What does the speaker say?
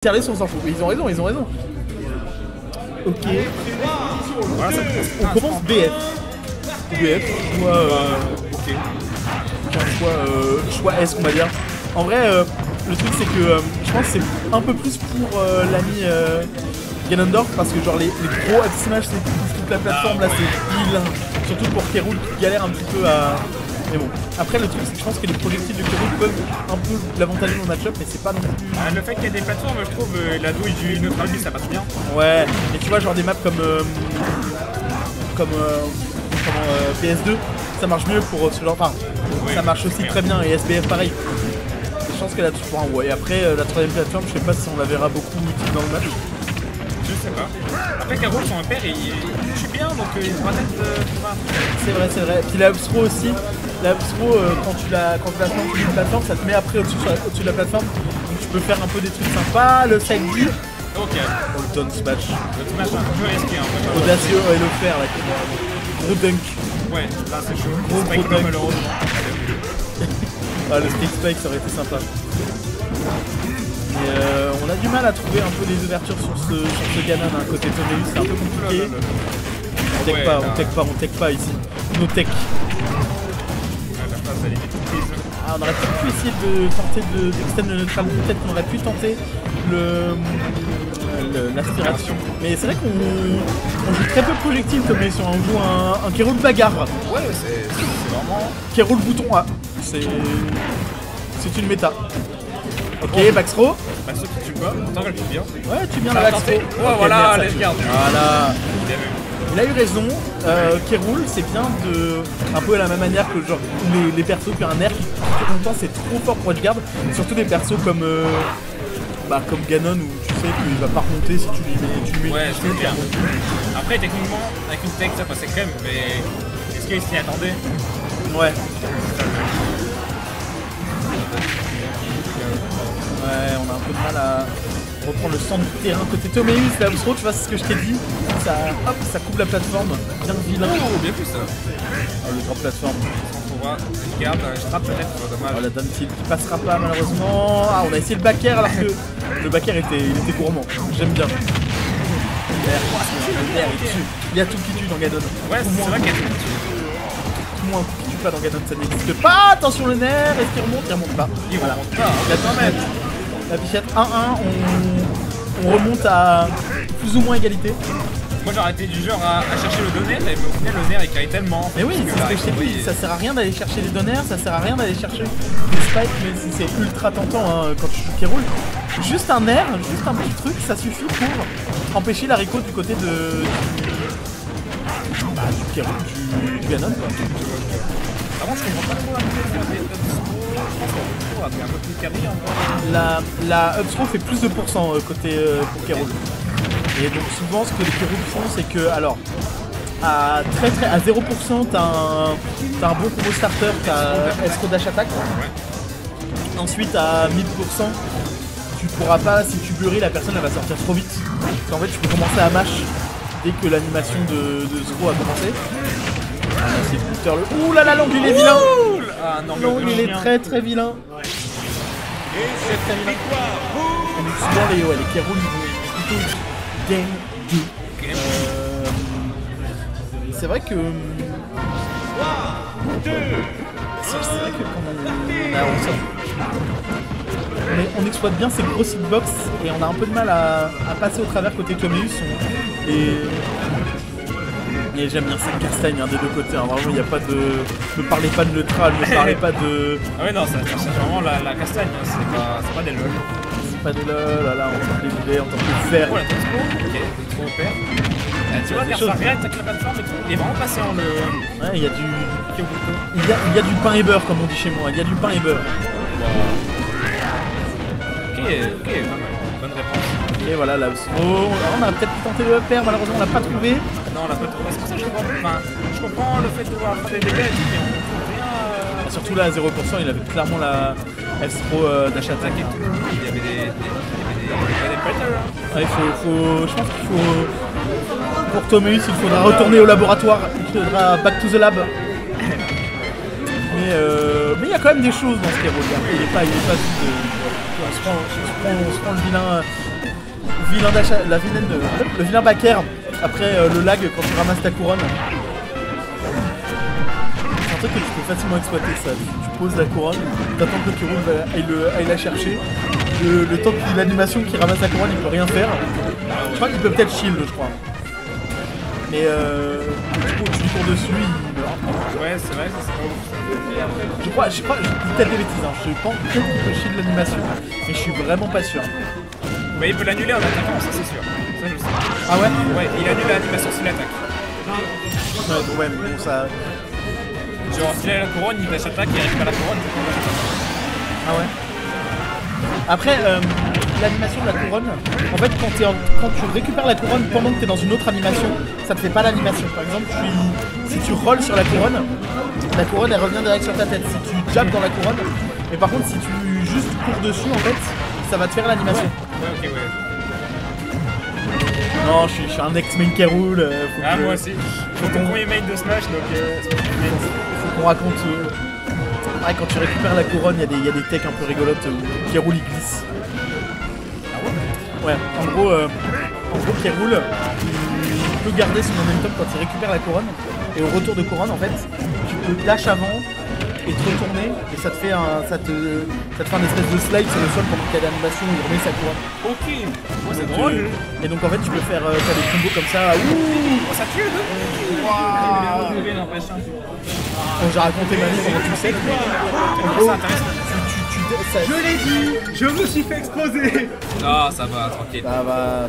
Sérieux, on s'en fout. Ils ont raison, ils ont raison. Ok. Voilà, ça On commence BF. BF, ok. choix S, on va dire. En vrai, le truc c'est que je pense que c'est un peu plus pour l'ami Ganondorf parce que genre les gros up smash c'est toute la plateforme là c'est vilain. Surtout pour K. Rool qui galère un petit peu à. Mais bon, après le truc c'est que je pense que les projectiles de K. Rool peuvent un peu l'avantager dans le match-up, mais c'est pas non plus. Le fait qu'il y ait des plateformes, je trouve la douille du neutral B ça passe bien. Ouais, mais tu vois, genre des maps comme PS2, ça marche mieux pour ce genre. Enfin, oui, ça marche aussi très bien et SBF pareil. Je pense que là-dessus, ouais. Et après, la troisième plateforme, je sais pas si on la verra beaucoup utile dans le match. Je sais pas. Après, K. Rool, son père, il tue bien, donc il pourra peut-être trouver un truc. C'est vrai, c'est vrai. Puis la Upstro aussi. La Upstro, quand tu la lances sur une plateforme, ça te met après au-dessus de la plateforme. Donc tu peux faire un peu des trucs sympas. Le side B. Ok. Oh, le down smash. Le smash un peu risqué. Hein, audacieux, et le fer, là. Gros dunk. Ouais, là c'est chaud. Gros Spike dunk. Malheureusement. Ah, le stick spike, ça aurait été sympa. Mais on a du mal à trouver un peu les ouvertures sur ce Ganon, hein, côté Tomeus, c'est un peu compliqué. On tech pas ici. No tech. Ah, on aurait peut-être pu essayer de tenter d'extend le neutral, peut-être qu'on aurait pu tenter l'aspiration. Mais c'est vrai qu'on joue très peu de projectiles Tomeus, on joue un K. Rool bagarre. Ouais, c'est vraiment... K. Rool bouton A. C'est une méta. Ok, backthrow. Backthrow qui tue pas, pourtant elle tue bien. Ouais, tu viens la backthrow. Ouais, okay, voilà, les gardes. Voilà. Il a eu raison. K. Rool, c'est bien de. Un peu à la même manière que genre les persos qui ont un air qui en même temps c'est trop fort pour être garde. Surtout des persos comme Ganon où tu sais qu'il va pas remonter si tu lui mets ouais, c'est bien. Après, techniquement, avec une tech ça passait crème, mais est-ce qu'il s'y attendait? Ouais. Ouais, on a un peu de mal à reprendre le centre du terrain côté Tomeus, la Upstro, tu vois, c'est ce que je t'ai dit. Ça, hop, ça coupe la plateforme. Bien vilain. Oh, bien plus ça. Oh, le grand plateforme. On voit, je garde, je frappe peut-être, dommage. Oh, la down tilt qui passera pas malheureusement. Ah, on a essayé le back air alors que le back air était gourmand. J'aime bien. Il y a tout qui tue dans Ganon. Ouais, c'est vrai qu'il y a tout qui tue. Tout moins qui tue pas dans Ganon, ça n'existe pas. Attention le nerf, est-ce qu'il remonte? Il remonte pas. Il remonte pas, hein. La bichette. La bichette 1-1, on remonte à plus ou moins égalité. Moi j'aurais été du genre à chercher le donner, mais au final le nerf il caille tellement. Mais oui, c'est ce que je t'ai dit, ça sert à rien d'aller chercher les donneurs, ça sert à rien d'aller chercher des spikes, mais si c'est ultra tentant hein, quand tu joues K. Rool. Juste un nerf, juste un petit truc, ça suffit pour empêcher la Rico du côté de... du K. Rool, du Ganon quoi. Avant je comprends pas trop la la Upstro fait plus de pourcent côté pour K. Rool. Et donc souvent ce que les K. Rool font c'est que alors à 0% t'as un bon combo starter, t'as escroc dash attack. Ensuite à 1000% tu pourras pas, si tu bury la personne elle va sortir trop vite. Parce qu'en fait tu peux commencer à mash dès que l'animation de Zro a commencé. Ouh là là, l'angle il est vilain. Ah non, l'angle il est très très vilain. Et c'est très vilain. Souvent les K. Rool ils vont plutôt game 2. C'est vrai que... C'est vrai que quand on exploite bien ces grosses hitbox et on a un peu de mal à passer au travers côté Tomeus. Et j'aime bien cette castagne hein, des deux côtés, hein. Vraiment il n'y a pas de... Ne parlez pas de neutral, ne parlez pas de... Ah ouais non, c'est vraiment la castagne, hein. C'est pas des lol. C'est pas des lol, là on tente les boulets, on tente le fer. Oh la transpo, ok, trop père. Tu vois, faire ça rien avec la plateforme et tout, il est vraiment passé en le... Ouais, il y a du... Il y a du pain et beurre comme on dit chez moi, il y a du pain et beurre. Ok, bonne réponse. Et voilà, là, on a peut-être pu tenter le upper, malheureusement on l'a pas trouvé. Non, on l'a pas trouvé, c'est pour ça que je comprends le fait de devoir faire des dégâts et tout, mais on trouve rien... Surtout là à 0%, il avait clairement la F-Pro dash attack et tout. Il y avait des predators. Ouais, je pense qu'il faut... Pour Tomeus, il faudra retourner au laboratoire, il faudra back to the lab. Mais il y a quand même des choses dans ce K. Rool. Il est pas vide. On se prend le vilain le vilain backer après le lag quand tu ramasses ta couronne. C'est un truc que tu peux facilement exploiter ça. Tu poses la couronne, t'attends que le Kirul aille la chercher. Le temps que l'animation qui ramasse la couronne, il peut rien faire. Je crois qu'il peut peut-être shield, je crois. Mais du coup, tu lui cours dessus, il meurt. Ouais, c'est vrai, ça c'est pas ouf. Je crois, je dis peut-être des bêtises, hein. Je pense qu'il peut shield l'animation, mais je suis vraiment pas sûr. Mais il peut l'annuler en attaquant, ça c'est sûr. Ça je le sais. Ah ouais? Ouais, il annule l'animation s'il attaque. Ouais, mais bon, ça. Genre, s'il a la couronne, il dash attaque, il récupère la couronne, il peut dash attaque. Ah ouais? Après, l'animation de la couronne, en fait, quand tu récupères la couronne pendant que tu es dans une autre animation, ça te fait pas l'animation. Par exemple, si tu rolls sur la couronne elle revient direct sur ta tête. Si tu jabs dans la couronne, mais par contre, si tu juste cours dessus, en fait, ça va te faire l'animation. Ouais, ok, ouais. Non, je suis un ex-main K. Rool. Moi aussi. Faut ton premier main de Smash, donc faut qu'on raconte. Ouais, quand tu récupères la couronne, il y a des techs un peu rigolotes où K. Rool il glisse. Ah ouais? Ouais, en gros K. Rool il peut garder son momentum quand il récupère la couronne. Et au retour de couronne, en fait, tu peux dash avant et te retourner. Et ça te fait un espèce de slide sur le sol pendant qu'il y a l'animation où il remet sa couronne. Ok, oh, c'est Donc, drôle. et donc en fait, tu peux faire t'as des combos comme ça. Ouh, Oh, ça tue le Waouh. J'ai raconté ma vie pendant tout le set. En gros, Je l'ai dit, je me suis fait exploser. Non, ça va, tranquille. Ça va.